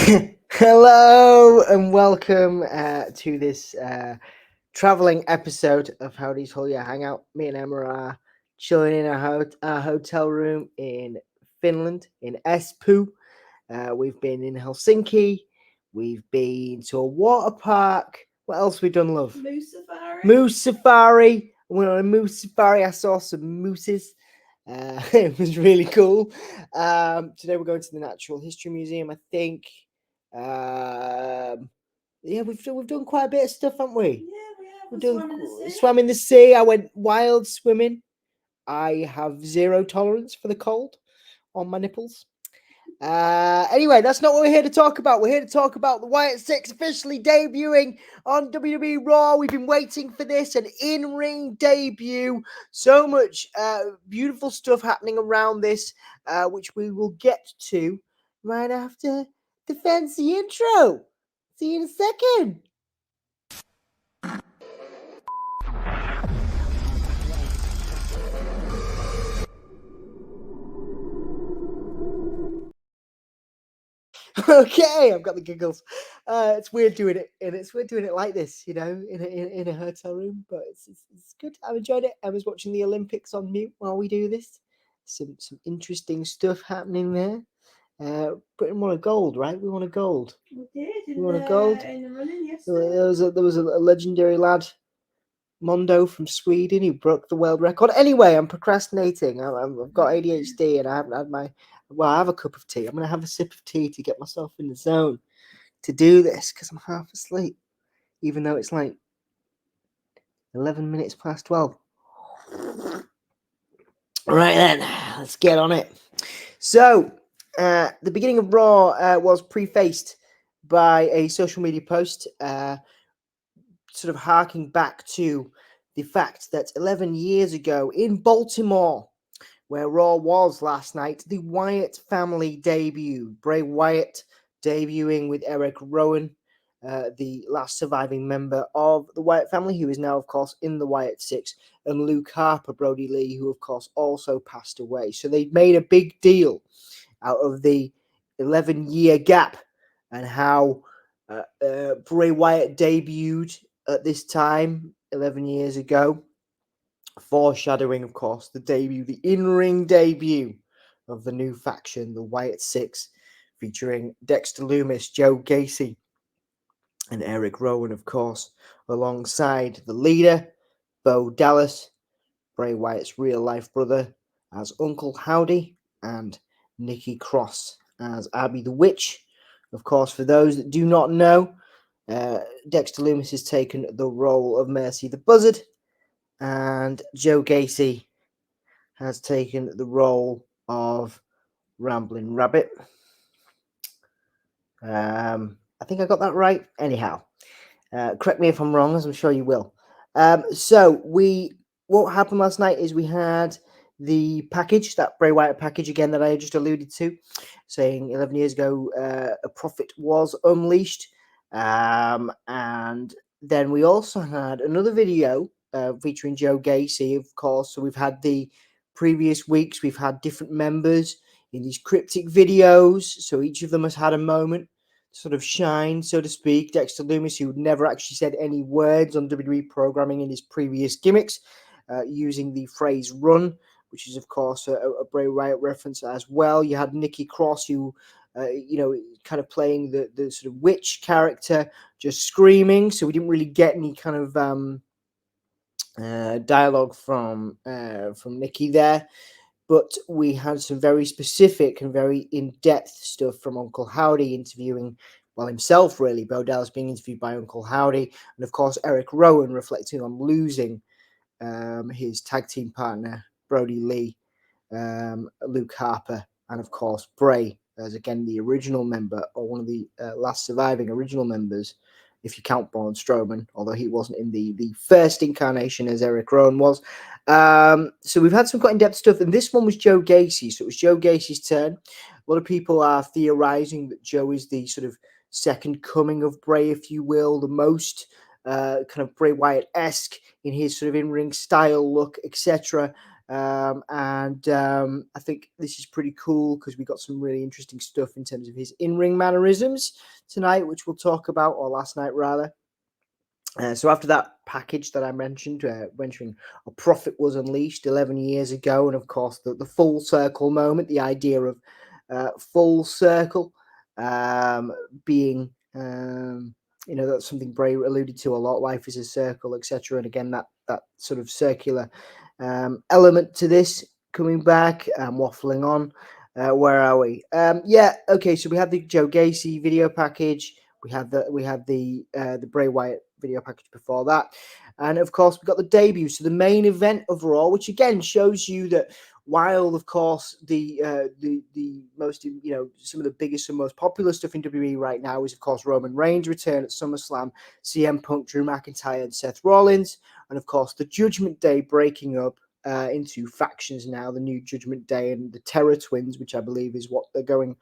Hello and welcome to this traveling episode of Howdy's Hulya Hangout. Me and Emma are chilling in our hotel room in Finland, in Espoo. We've been in Helsinki. We've been to a water park. What else have we done, love? Moose safari. Moose safari. I went on a moose safari. I saw some mooses. It was really cool. Today we're going to the Natural History Museum, I think. Yeah, we've done quite a bit of stuff, haven't we? Yeah, we have. We've swam in the sea. I went wild swimming. I have zero tolerance for the cold on my nipples. Anyway, that's not what we're here to talk about. We're here to talk about the Wyatt Sicks officially debuting on WWE Raw. We've been waiting for this, an in-ring debut. So much beautiful stuff happening around this, which we will get to right after the fancy intro. See you in a second. Okay, I've got the giggles. It's weird doing it, and it's weird doing it like this, you know, in a hotel room. But it's good. I've enjoyed it. I was watching the Olympics on mute while we do this. Some interesting stuff happening there. Britain won a gold, right? We won a gold. We did. We won a gold. In the running yesterday. There was a legendary lad, Mondo from Sweden, who broke the world record. Anyway, I'm procrastinating. I've got ADHD, and I haven't had my. Well, I have a cup of tea. I'm going to have a sip of tea to get myself in the zone to do this because I'm half asleep, even though it's like 11 minutes past 12. Right then, let's get on it. So, the beginning of Raw was prefaced by a social media post, sort of harking back to the fact that 11 years ago in Baltimore, where Raw was last night, the Wyatt family debuted. Bray Wyatt debuting with Erick Rowan, the last surviving member of the Wyatt family, who is now, of course, in the Wyatt Sicks, and Luke Harper, Brody Lee, who, of course, also passed away. So they made a big deal out of the 11-year gap and how Bray Wyatt debuted at this time 11 years ago. Foreshadowing, of course, the in-ring debut of the new faction, the Wyatt Sicks, featuring Dexter Lumis, Joe Gacy, and Erick Rowan, of course, alongside the leader, Bo Dallas, Bray Wyatt's real-life brother, as Uncle Howdy, and Nikki Cross as Abby the Witch. Of course, for those that do not know, Dexter Lumis has taken the role of Mercy the Buzzard, and Joe Gacy has taken the role of Ramblin' Rabbit. I think I got that right. Anyhow, correct me if I'm wrong, as I'm sure you will. So what happened last night is we had the package, that Bray Wyatt package again that I just alluded to, saying 11 years ago a prophet was unleashed. And then we also had another video featuring Joe Gacy, of course. So we've had the previous weeks, we've had different members in these cryptic videos. So each of them has had a moment to sort of shine, so to speak. Dexter Lumis, who never actually said any words on WWE programming in his previous gimmicks, using the phrase run, which is, of course, a Bray Wyatt reference as well. You had Nikki Cross, who kind of playing the sort of witch character, just screaming. So we didn't really get any kind of dialogue from Nikki there, but we had some very specific and very in-depth stuff from Uncle Howdy interviewing, well, himself really. Bo Dallas being interviewed by Uncle Howdy, and of course Erick Rowan reflecting on losing his tag team partner Brody Lee, Luke Harper, and of course Bray, as again the original member, or one of the last surviving original members, if you count Braun Strowman, although he wasn't in the first incarnation as Erick Rowan was. So we've had some quite in-depth stuff, and this one was Joe Gacy, so it was Joe Gacy's turn. A lot of people are theorizing that Joe is the sort of second coming of Bray, if you will, the most kind of Bray Wyatt-esque in his sort of in-ring style, look, etc. I think this is pretty cool because we got some really interesting stuff in terms of his in-ring mannerisms tonight, which we'll talk about, or last night rather. So after that package that I mentioned, mentioning a prophet was unleashed 11 years ago, and of course the full circle moment, the idea of full circle being, that's something Bray alluded to a lot. Life is a circle, etc. And again, that sort of circular element to this coming back. Waffling on. Where are we? Okay. So we had the Joe Gacy video package. We had the Bray Wyatt video package before that, and of course we got the debut. So the main event of Raw, which again shows you that while of course the most, some of the biggest and most popular stuff in WWE right now is of course Roman Reigns' return at SummerSlam, CM Punk, Drew McIntyre, and Seth Rollins, and of course the Judgment Day breaking up into factions now, the new Judgment Day and the Terror Twins, which I believe is what they're going.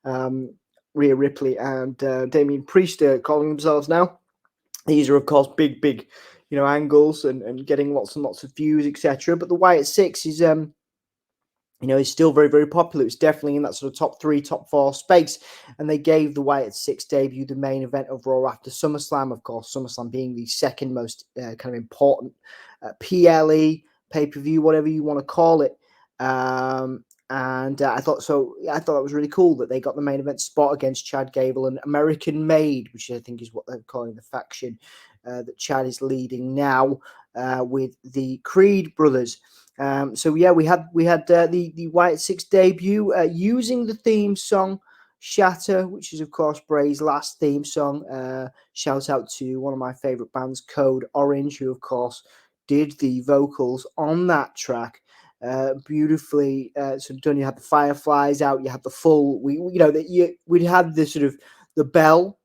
Rhea Ripley and Damian Priest are calling themselves now. These are, of course, big, angles and getting lots and lots of views, etc. But the Wyatt Sicks is, is still very, very popular. It's definitely in that sort of top 3, top 4 space. And they gave the Wyatt Sicks debut the main event of Raw after SummerSlam, of course, SummerSlam being the second most kind of important PLE, pay-per-view, whatever you want to call it. I thought that was really cool that they got the main event spot against Chad Gable and American Made, which I think is what they're calling the faction that Chad is leading now with the Creed brothers. We had the Wyatt Sicks debut using the theme song Shatter, which is of course Bray's last theme song. Shout out to one of my favorite bands, Code Orange, who of course did the vocals on that track. Beautifully sort of done. You had the fireflies out. You had the full. We'd had the sort of the bell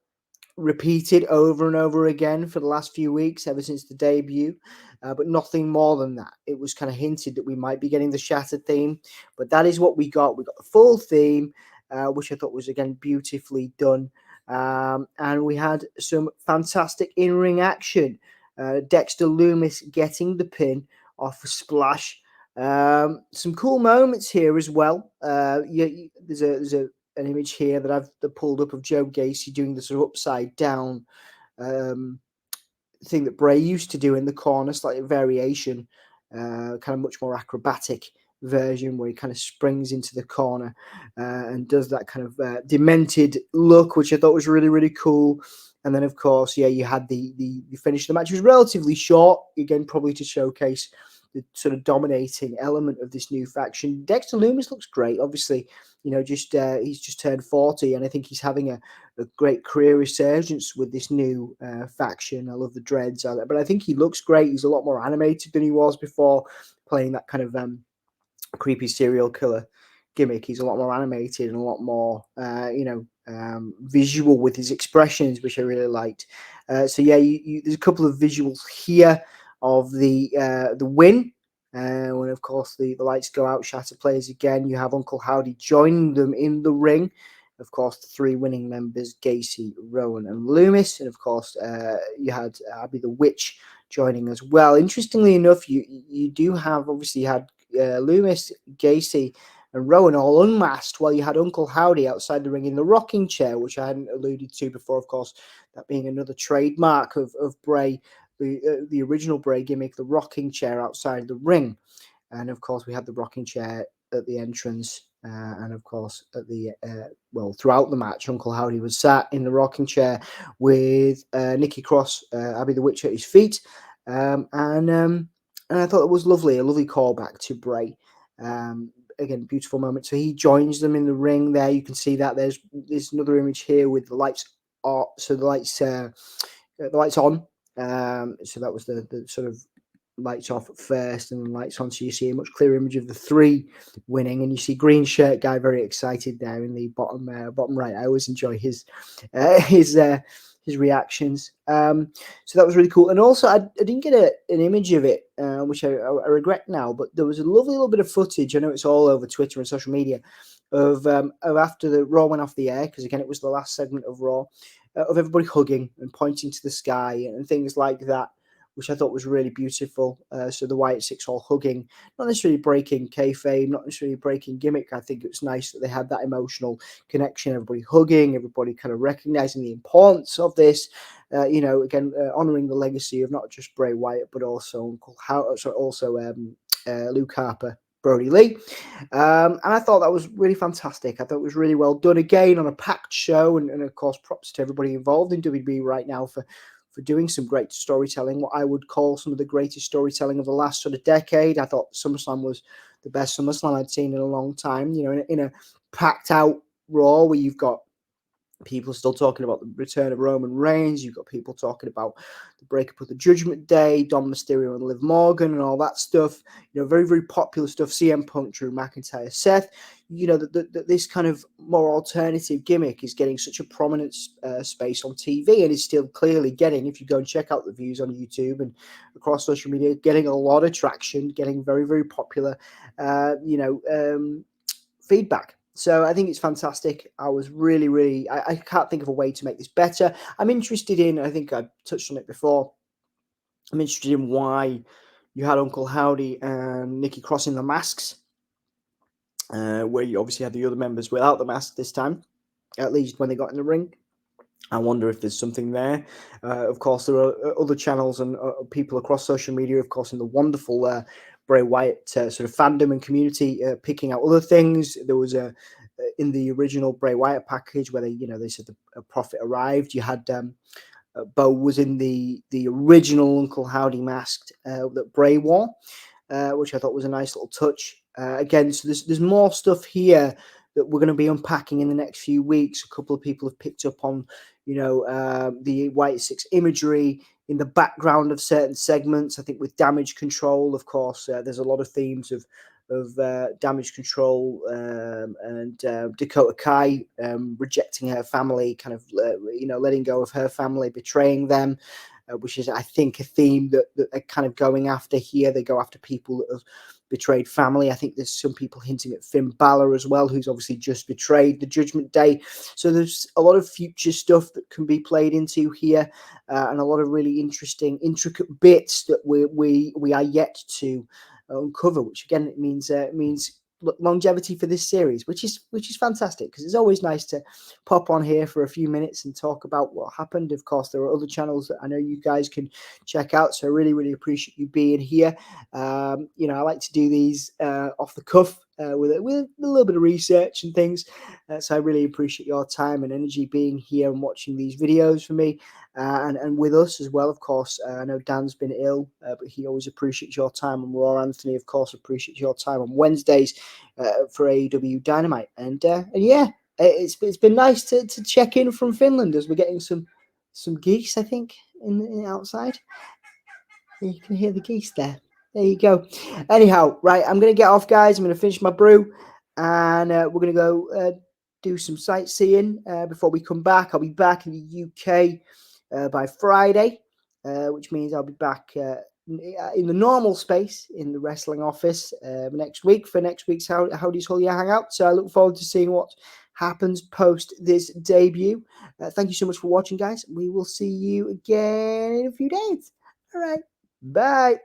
repeated over and over again for the last few weeks, ever since the debut, but nothing more than that. It was kind of hinted that we might be getting the Shatter theme, but that is what we got. We got the full theme, which I thought was again beautifully done, and we had some fantastic in-ring action. Dexter Lumis getting the pin off a splash. Some cool moments here as well. There's an image here that I've pulled up of Joe Gacy doing the sort of upside down thing that Bray used to do in the corner, slightly variation, kind of much more acrobatic version where he kind of springs into the corner and does that kind of demented look, which I thought was really, really cool. And then, of course, you had the finish of the match. It was relatively short, again, probably to showcase the sort of dominating element of this new faction. Dexter Lumis looks great. Obviously, he's just turned 40, and I think he's having a great career resurgence with this new faction. I love the dreads, but I think he looks great. He's a lot more animated than he was before, playing that kind of creepy serial killer gimmick. He's a lot more animated and a lot more, visual with his expressions, which I really liked. There's a couple of visuals here of the win. When of course the lights go out, Shatter plays again. You have Uncle Howdy joining them in the ring. Of course, the 3 winning members, Gacy, Rowan, and Lumis, and of course you had Abby the Witch joining as well. Interestingly enough, you do have, obviously you had Lumis, Gacy, and Rowan all unmasked, while you had Uncle Howdy outside the ring in the rocking chair, which I hadn't alluded to before. Of course, that being another trademark of Bray. The original Bray gimmick, the rocking chair outside the ring. And of course, we had the rocking chair at the entrance. And of course, at the throughout the match, Uncle Howdy was sat in the rocking chair with Nikki Cross, Abby the Witch at his feet. And I thought it was lovely, a lovely callback to Bray. Again, beautiful moment. So he joins them in the ring there. You can see that there's another image here with the lights off. So the lights on. So that was the sort of lights off at first and then lights on, so you see a much clearer image of the 3 winning, and you see green shirt guy very excited there in the bottom right. I always enjoy his reactions. So that was really cool. And also I didn't get an image of it, which I regret now, but there was a lovely little bit of footage. I know it's all over Twitter and social media of after the Raw went off the air, because again it was the last segment of Raw, of everybody hugging and pointing to the sky and things like that, which I thought was really beautiful. So the Wyatt Sicks all hugging, not necessarily breaking kayfabe, not necessarily breaking gimmick. I think it was nice that they had that emotional connection, everybody hugging, everybody kind of recognizing the importance of this. Again, honoring the legacy of not just Bray Wyatt, but also Luke Harper, Brody Lee. And I thought that was really fantastic. I thought it was really well done again on a packed show. And of course, props to everybody involved in WWE right now for doing some great storytelling, what I would call some of the greatest storytelling of the last sort of decade. I thought SummerSlam was the best SummerSlam I'd seen in a long time, in a packed out Raw where you've got people still talking about the return of Roman Reigns. You've got people talking about the breakup of the Judgment Day, Dom Mysterio and Liv Morgan and all that stuff. Very, very popular stuff. CM Punk, Drew McIntyre, Seth. This kind of more alternative gimmick is getting such a prominent space on TV and is still clearly getting, if you go and check out the views on YouTube and across social media, getting a lot of traction, getting very, very popular, feedback. So I think it's fantastic. I was really, really, I can't think of a way to make this better. I'm interested in, I think I touched on it before, I'm interested in why you had Uncle Howdy and Nikki crossing the masks, where you obviously had the other members without the mask this time, at least when they got in the ring. I wonder if there's something there. Of course, there are other channels and people across social media, of course, in the wonderful Bray Wyatt sort of fandom and community picking out other things. There was in the original Bray Wyatt package where they said the Prophet arrived. You had Bo was in the original Uncle Howdy mask that Bray wore, which I thought was a nice little touch. Again, so there's more stuff here that we're going to be unpacking in the next few weeks. A couple of people have picked up on, the Wyatt Sicks imagery in the background of certain segments. I think with Damage Control, of course, there's a lot of themes of Damage Control and Dakota Kai rejecting her family, kind of letting go of her family, betraying them, which is, I think, a theme that they're kind of going after here. They go after people that have betrayed family. I think there's some people hinting at Finn Balor as well, who's obviously just betrayed the Judgment Day. So there's a lot of future stuff that can be played into here, and a lot of really interesting, intricate bits that we are yet to uncover. Which again, it means longevity for this series, which is fantastic, because it's always nice to pop on here for a few minutes and talk about what happened. Of course, there are other channels that I know you guys can check out, so I really, really appreciate you being here. I like to do these off the cuff with a little bit of research and things, so I really appreciate your time and energy being here and watching these videos for me, and with us as well. Of course, I know Dan's been ill, but he always appreciates your time on Raw. Anthony, of course, appreciates your time on Wednesdays for AEW Dynamite, and yeah, it's been nice to check in from Finland as we're getting some geese, I think, in outside. You can hear the geese there. There you go. Anyhow, right, I'm going to get off, guys. I'm going to finish my brew, and we're going to go do some sightseeing before we come back. I'll be back in the UK by Friday, which means I'll be back in the normal space in the wrestling office next week for next week's Howdy's Holy Hangout. So I look forward to seeing what happens post this debut. Thank you so much for watching, guys. We will see you again in a few days. All right. Bye.